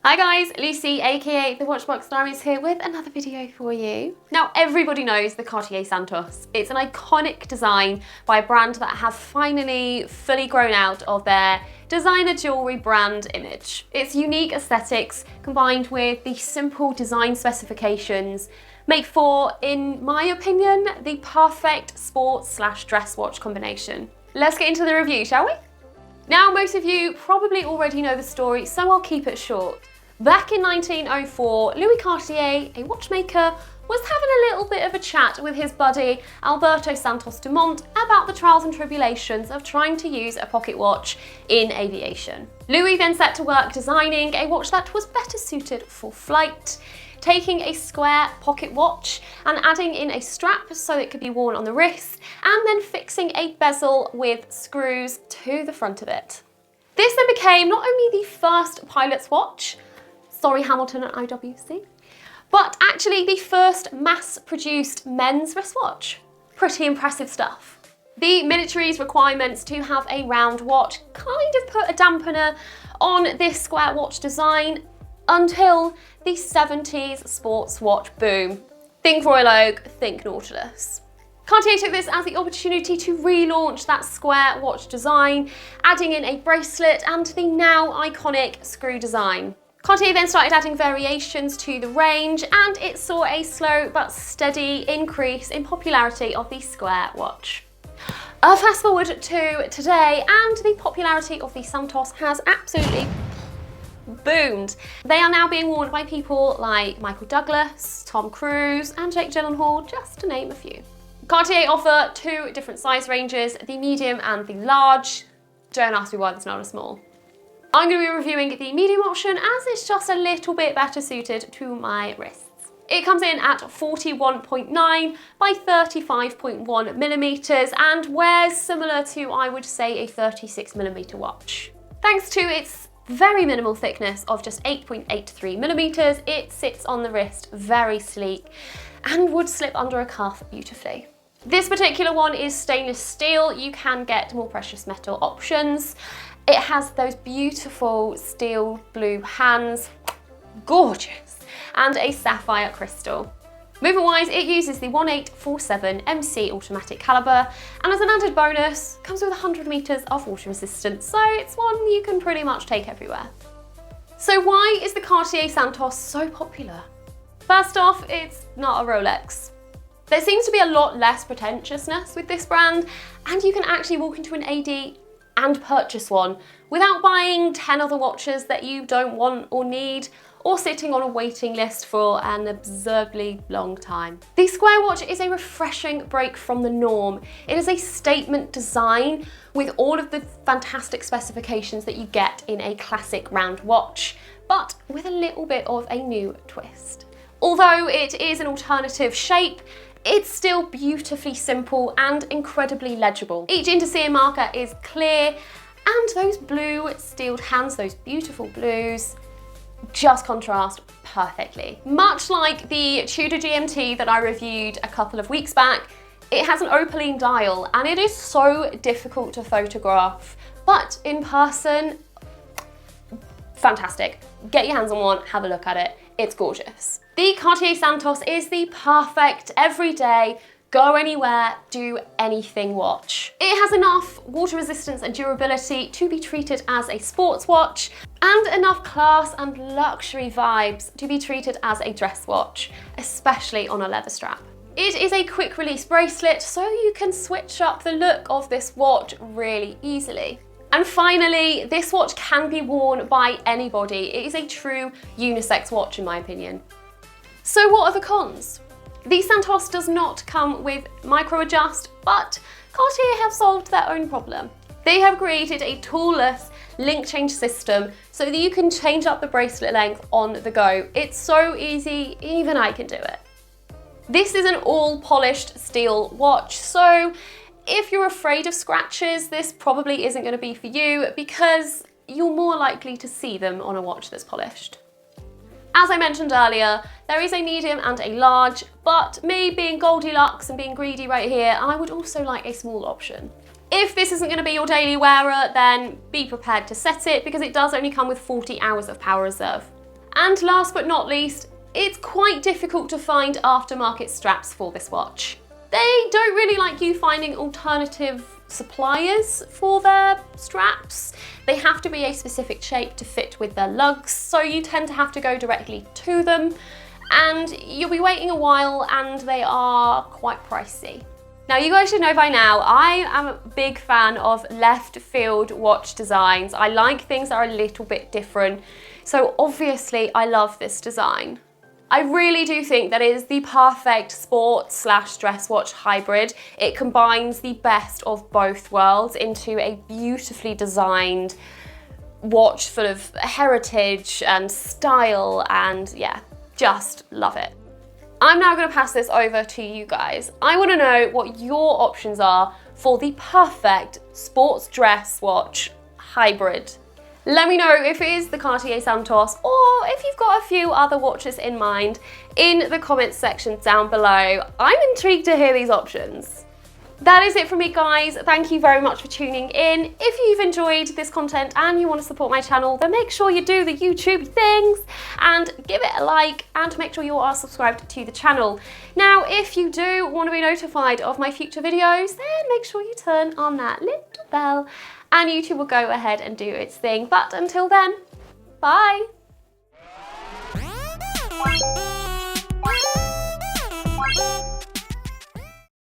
Hi guys, Lucy aka the Watchbox Diaries here with another video for you. Now everybody knows the Cartier Santos. It's an iconic design by a brand that have finally fully grown out of their designer jewellery brand image. Its unique aesthetics combined with the simple design specifications make for, in my opinion, the perfect sport/dress watch combination. Let's get into the review, shall we? Now, most of you probably already know the story, so I'll keep it short. Back in 1904, Louis Cartier, a watchmaker, was having a little bit of a chat with his buddy Alberto Santos Dumont about the trials and tribulations of trying to use a pocket watch in aviation. Louis then set to work designing a watch that was better suited for flight, taking a square pocket watch and adding in a strap so it could be worn on the wrist, and then fixing a bezel with screws to the front of it. This then became not only the first pilot's watch, sorry Hamilton and IWC, but actually the first mass-produced men's wristwatch. Pretty impressive stuff. The military's requirements to have a round watch kind of put a dampener on this square watch design until the 70s sports watch boom. Think Royal Oak, think Nautilus. Cartier took this as the opportunity to relaunch that square watch design, adding in a bracelet and the now iconic screw design. Cartier then started adding variations to the range, and it saw a slow but steady increase in popularity of the square watch. Fast forward to today, and the popularity of the Santos has absolutely boomed. They are now being worn by people like Michael Douglas, Tom Cruise, and Jake Gyllenhaal, just to name a few. Cartier offer two different size ranges, the medium and the large. Don't ask me why there's not a small. I'm going to be reviewing the medium option as it's just a little bit better suited to my wrists. It comes in at 41.9 by 35.1 millimeters and wears similar to, I would say, a 36 millimeter watch. Thanks to its very minimal thickness of just 8.83 millimeters, it sits on the wrist very sleek and would slip under a cuff beautifully. This particular one is stainless steel. You can get more precious metal options. It has those beautiful steel blue hands, gorgeous, and a sapphire crystal. Movement-wise, it uses the 1847 MC automatic caliber, and as an added bonus, comes with 100 meters of water resistance, so it's one you can pretty much take everywhere. So why is the Cartier Santos so popular? First off, it's not a Rolex. There seems to be a lot less pretentiousness with this brand, and you can actually walk into an AD and purchase one without buying 10 other watches that you don't want or need, or sitting on a waiting list for an absurdly long time. The square watch is a refreshing break from the norm. It is a statement design with all of the fantastic specifications that you get in a classic round watch, but with a little bit of a new twist. Although it is an alternative shape, it's still beautifully simple and incredibly legible. Each interseam marker is clear, and those blue steeled hands, those beautiful blues, just contrast perfectly. Much like the Tudor GMT that I reviewed a couple of weeks back, it has an opaline dial and it is so difficult to photograph, but in person, fantastic. Get your hands on one, have a look at it, it's gorgeous. The Cartier Santos is the perfect everyday, go anywhere, do anything watch. It has enough water resistance and durability to be treated as a sports watch, and enough class and luxury vibes to be treated as a dress watch, especially on a leather strap. It is a quick release bracelet, so you can switch up the look of this watch really easily. And finally, this watch can be worn by anybody. It is a true unisex watch in my opinion. So what are the cons? The Santos does not come with micro adjust, but Cartier have solved their own problem. They have created a toolless link change system so that you can change up the bracelet length on the go. It's so easy, even I can do it. This is an all polished steel watch, so if you're afraid of scratches, this probably isn't going to be for you because you're more likely to see them on a watch that's polished. As I mentioned earlier, there is a medium and a large, but me being Goldilocks and being greedy right here, I would also like a small option. If this isn't going to be your daily wearer, then be prepared to set it because it does only come with 40 hours of power reserve. And last but not least, it's quite difficult to find aftermarket straps for this watch. They don't really like you finding alternative suppliers for their straps. They have to be a specific shape to fit with their lugs, so you tend to have to go directly to them, and you'll be waiting a while and they are quite pricey. Now, you guys should know by now, I am a big fan of left field watch designs. I like things that are a little bit different, so obviously I love this design. I really do think that it is the perfect sport/dress watch hybrid. It combines the best of both worlds into a beautifully designed watch full of heritage and style, and yeah, just love it. I'm now going to pass this over to you guys. I want to know what your options are for the perfect sports dress watch hybrid. Let me know if it is the Cartier Santos, or if you've got a few other watches in mind in the comments section down below. I'm intrigued to hear these options. That is it from me, guys. Thank you very much for tuning in. If you've enjoyed this content and you want to support my channel, then make sure you do the YouTube things and give it a like, and make sure you are subscribed to the channel. Now, if you do want to be notified of my future videos, then make sure you turn on that little bell and YouTube will go ahead and do its thing. But until then, bye.